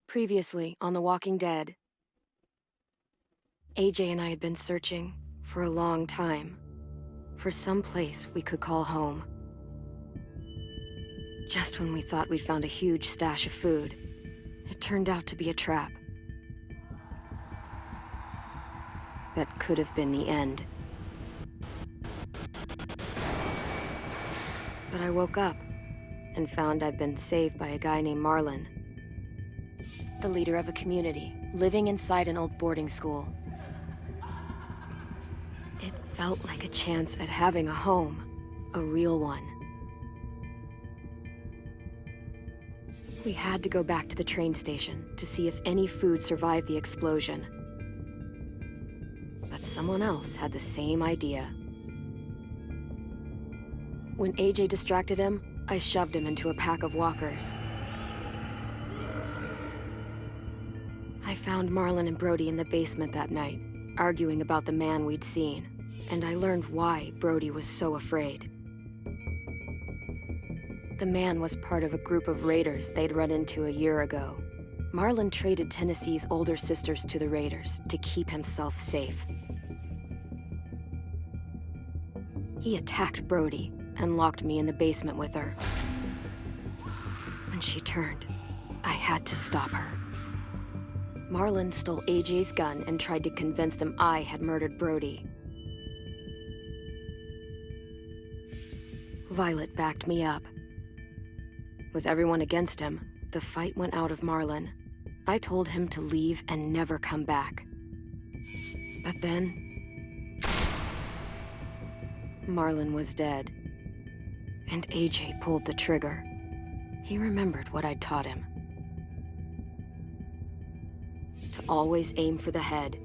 Previously on The Walking Dead, AJ and I had been searching for a long time for some place we could call home. Just when we thought we'd found a huge stash of food, it turned out to be a trap. That could have been the end. But I woke up and found I'd been saved by a guy named Marlon, the leader of a community living inside an old boarding school. It felt like a chance at having a home, a real one. We had to go back to the train station to see if any food survived the explosion. But someone else had the same idea. When AJ distracted him, I shoved him into a pack of walkers. I found Marlon and Brody in the basement that night, arguing about the man we'd seen, and I learned why Brody was so afraid. The man was part of a group of raiders they'd run into a year ago. Marlon traded Tennessee's older sisters to the raiders to keep himself safe. He attacked Brody and locked me in the basement with her. When she turned, I had to stop her. Marlon stole AJ's gun and tried to convince them I had murdered Brody. Violet backed me up. With everyone against him, the fight went out of Marlon. I told him to leave and never come back. But then, Marlon was dead, and AJ pulled the trigger. He remembered what I'd taught him. To always aim for the head.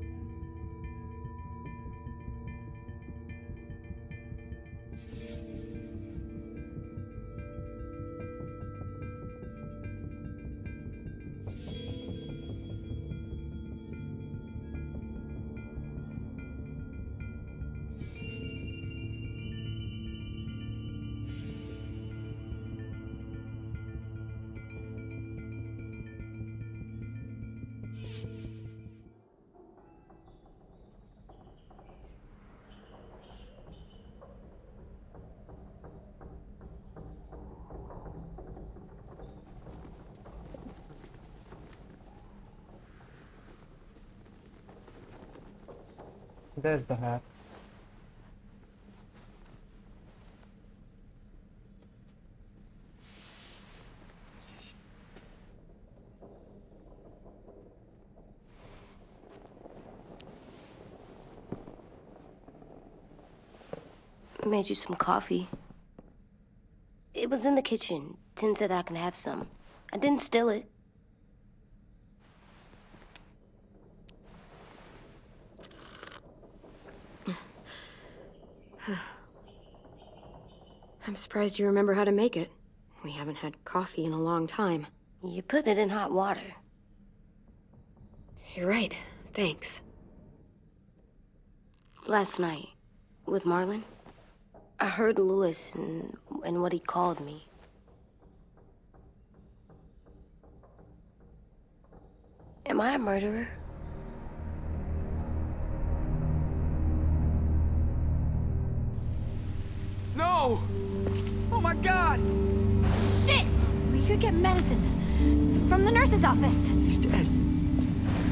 There's the hat. I made you some coffee. It was in the kitchen. Tin said that I can have some. I didn't steal it. I'm surprised you remember how to make it. We haven't had coffee in a long time. You put it in hot water. You're right. Thanks. Last night, with Marlon, I heard Lewis and what he called me. Am I a murderer? No! Oh my God! Shit! We could get medicine from the nurse's office. He's dead.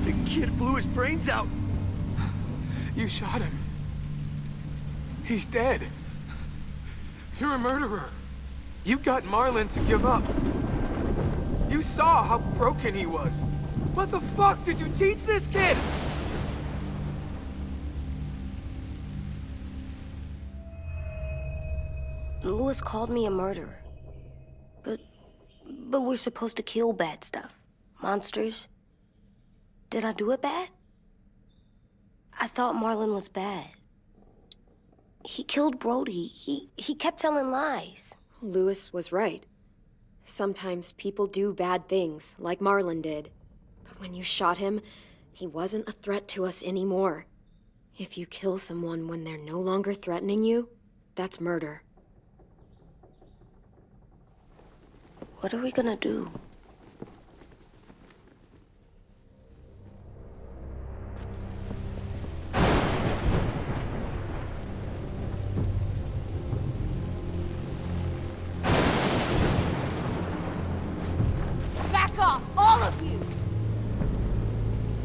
The kid blew his brains out. You shot him. He's dead. You're a murderer. You got Marlon to give up. You saw how broken he was. What the fuck did you teach this kid? Lewis called me a murderer. But we're supposed to kill bad stuff. Monsters. Did I do it bad? I thought Marlon was bad. He killed Brody. He kept telling lies. Lewis was right. Sometimes people do bad things, like Marlon did. But when you shot him, he wasn't a threat to us anymore. If you kill someone when they're no longer threatening you, that's murder. What are we gonna do?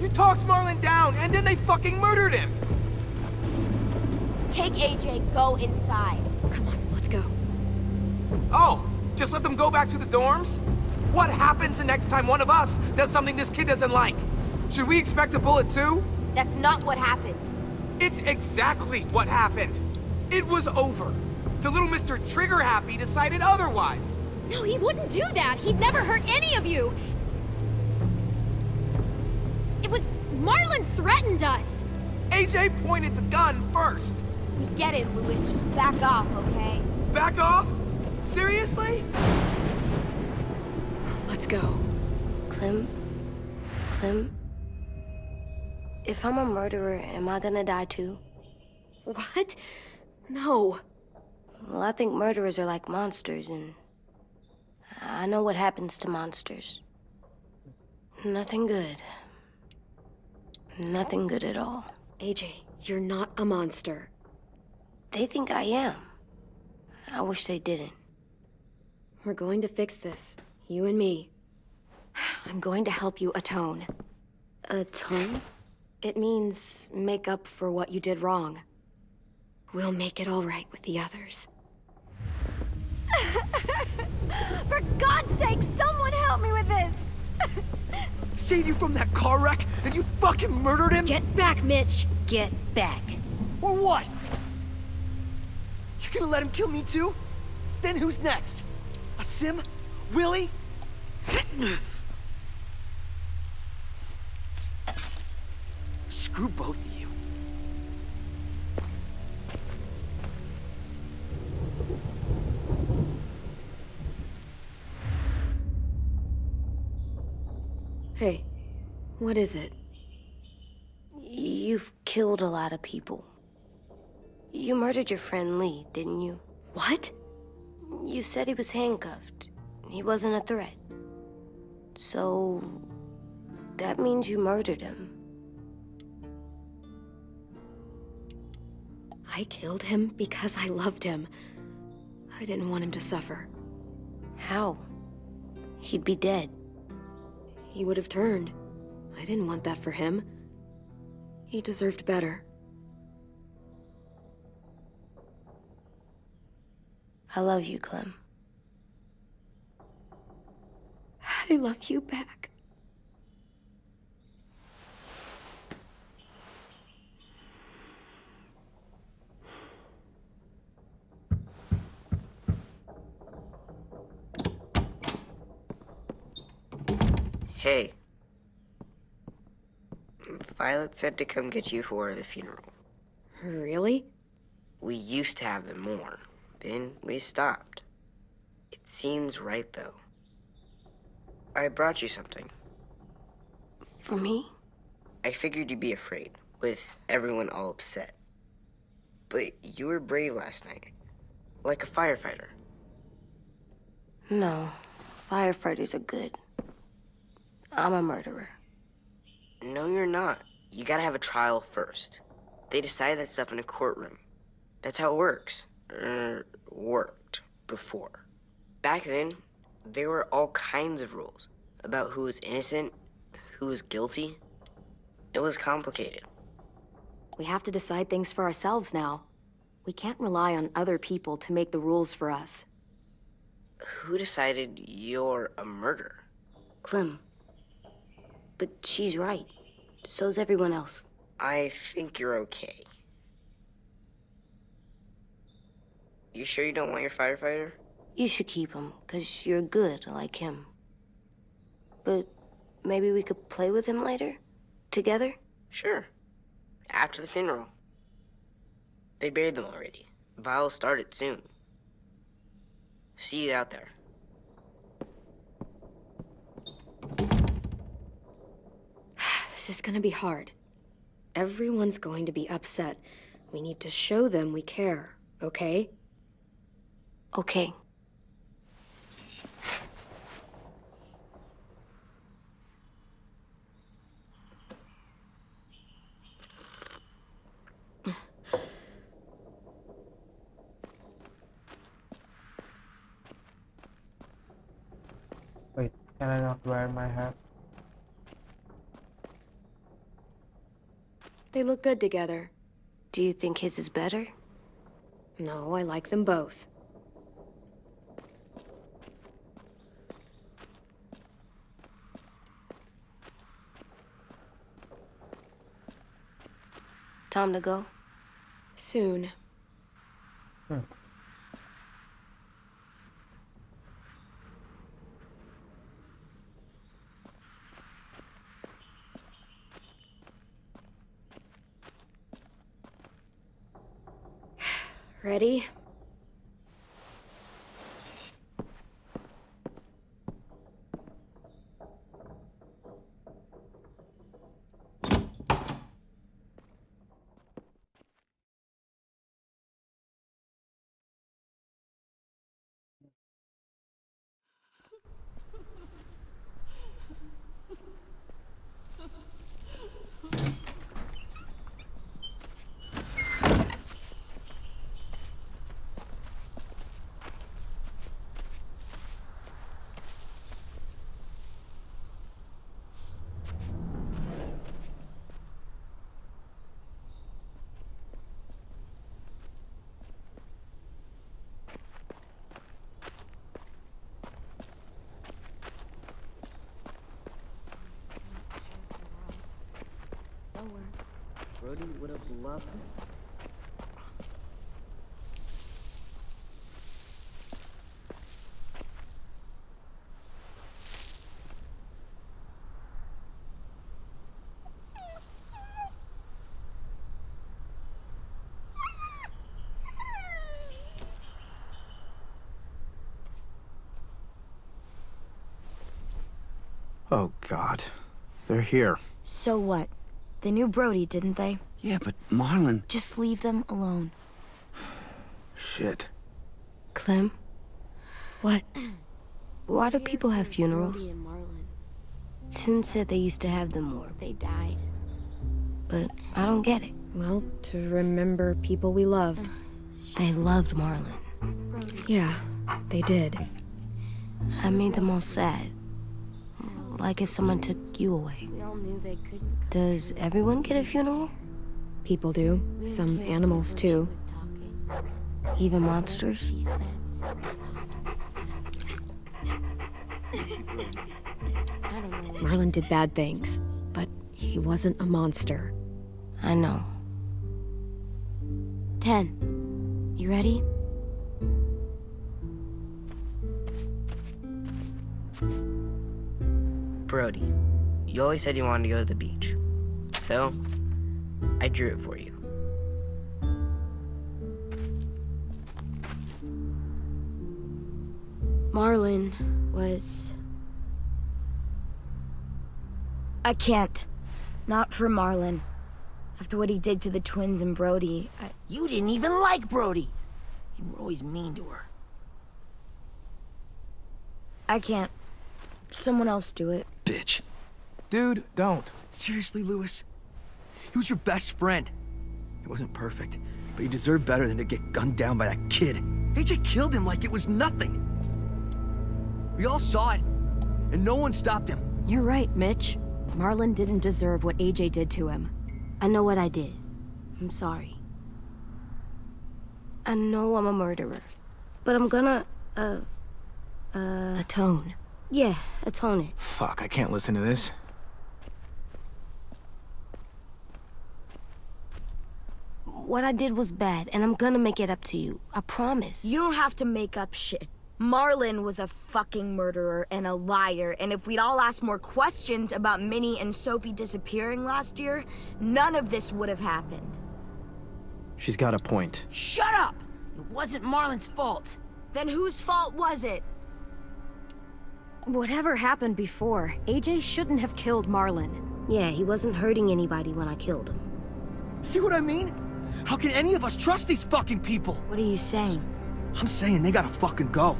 You talked Marlon down, and then they fucking murdered him! Take AJ, go inside. Come on, let's go. Oh, just let them go back to the dorms? What happens the next time one of us does something this kid doesn't like? Should we expect a bullet too? That's not what happened. It's exactly what happened. It was over. Till little Mr. Trigger Happy decided otherwise. No, he wouldn't do that. He'd never hurt any of you. It was... Marlon threatened us. AJ pointed the gun first. We get it, Louis. Just back off, okay? Back off? Seriously? Let's go. Clem? If I'm a murderer, am I gonna die too? What? No. Well, I think murderers are like monsters, and I know what happens to monsters. Nothing good. Nothing good at all. AJ, you're not a monster. They think I am. I wish they didn't. We're going to fix this. You and me. I'm going to help you atone. Atone? It means make up for what you did wrong. We'll make it all right with the others. For God's sake, someone help me with this! Saved you from that car wreck, and you fucking murdered him? Get back, Mitch! Get back. Or what? You gonna let him kill me too? Then who's next? A Sim? Willie? Screw both of you. Hey, what is it? You've killed a lot of people. You murdered your friend Lee, didn't you? What? You said he was handcuffed. He wasn't a threat. So... that means you murdered him. I killed him because I loved him. I didn't want him to suffer. How? He'd be dead. He would have turned. I didn't want that for him. He deserved better. I love you, Clem. I love you back. Hey. Violet said to come get you for the funeral. Really? We used to have them more. Then we stopped. It seems right, though. I brought you something. For me? I figured you'd be afraid, with everyone all upset. But you were brave last night. Like a firefighter. No. Firefighters are good. I'm a murderer. No, you're not. You gotta have a trial first. They decide that stuff in a courtroom. That's how it works. Worked before. Back then, there were all kinds of rules about who was innocent, who was guilty. It was complicated. We have to decide things for ourselves now. We can't rely on other people to make the rules for us. Who decided you're a murderer? Clem. But she's right. So's everyone else. I think you're okay. You sure you don't want your firefighter? You should keep him, 'cause you're good like him. But maybe we could play with him later? Together? Sure. After the funeral. They buried them already. Vile'll start it soon. See you out there. This is gonna be hard. Everyone's going to be upset. We need to show them we care, okay? Okay. Wait, can I not wear my hat? They look good together. Do you think his is better? No, I like them both. Time to go? Soon. Ready? Brody would have loved me. Oh, God. They're here. So what? They knew Brody, didn't they? Yeah, but Marlon... Just leave them alone. Shit. Clem, What? why do people have funerals? Brody and Marlon. Tin said they used to have them more, They died. but I don't get it. Well, to remember people we loved. They loved Marlon. Yeah, they did. I made them all sad. Like if someone took you away. We all knew they couldn't. Does everyone get a funeral? People do. Some animals, too. Even monsters? Marlon did bad things, but he wasn't a monster. I know. 10. You ready? Brody, you always said you wanted to go to the beach. So, I drew it for you. Marlon was... I can't. Not for Marlon. After what he did to the twins and Brody, You didn't even like Brody. You were always mean to her. I can't. Someone else do it. Bitch. Dude, don't. Seriously, Lewis? He was your best friend. He wasn't perfect, but he deserved better than to get gunned down by that kid. AJ killed him like it was nothing. We all saw it, and no one stopped him. You're right, Mitch. Marlon didn't deserve what AJ did to him. I know what I did. I'm sorry. I know I'm a murderer. But I'm gonna, Atone. yeah, atone it. Fuck, I can't listen to this. What I did was bad, and I'm gonna make it up to you. I promise. You don't have to make up shit. Marlon was a fucking murderer and a liar, and if we'd all asked more questions about Minnie and Sophie disappearing last year, none of this would have happened. She's got a point. Shut up! It wasn't Marlon's fault. Then whose fault was it? Whatever happened before, AJ shouldn't have killed Marlon. Yeah, he wasn't hurting anybody when I killed him. See what I mean? How can any of us trust these fucking people? What are you saying? I'm saying they gotta fucking go.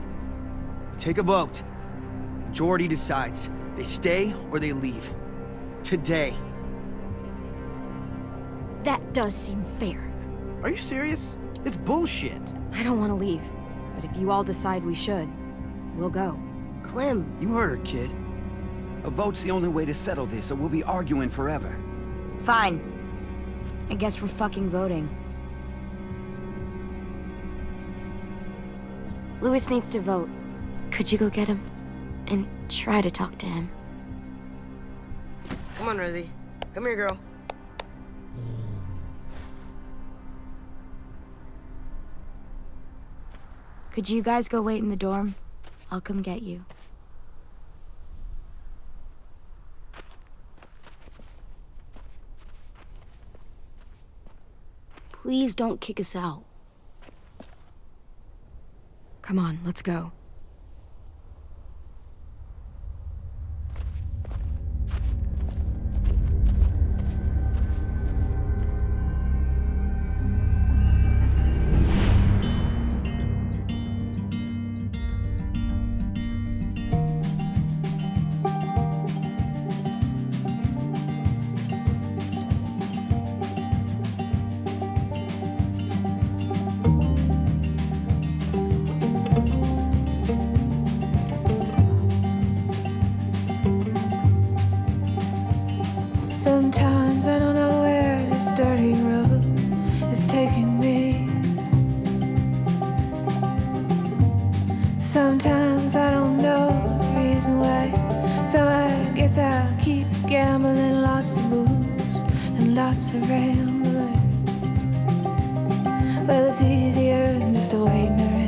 Take a vote. Majority decides. They stay or they leave. Today. That does seem fair. Are you serious? It's bullshit. I don't want to leave, but if you all decide we should, we'll go. Clem, You heard her, kid. A vote's the only way to settle this, or we'll be arguing forever. Fine. I guess we're fucking voting. Louis needs to vote. Could you go get him? And try to talk to him. Come on, Rosie. Come here, girl. Could you guys go wait in the dorm? I'll come get you. Please don't kick us out. Come on, let's go. Sometimes I don't know where this dirty road is taking me. Sometimes I don't know the reason why, so I guess I'll keep gambling, lots of moves and lots of rambling. Well, it's easier than just waiting around.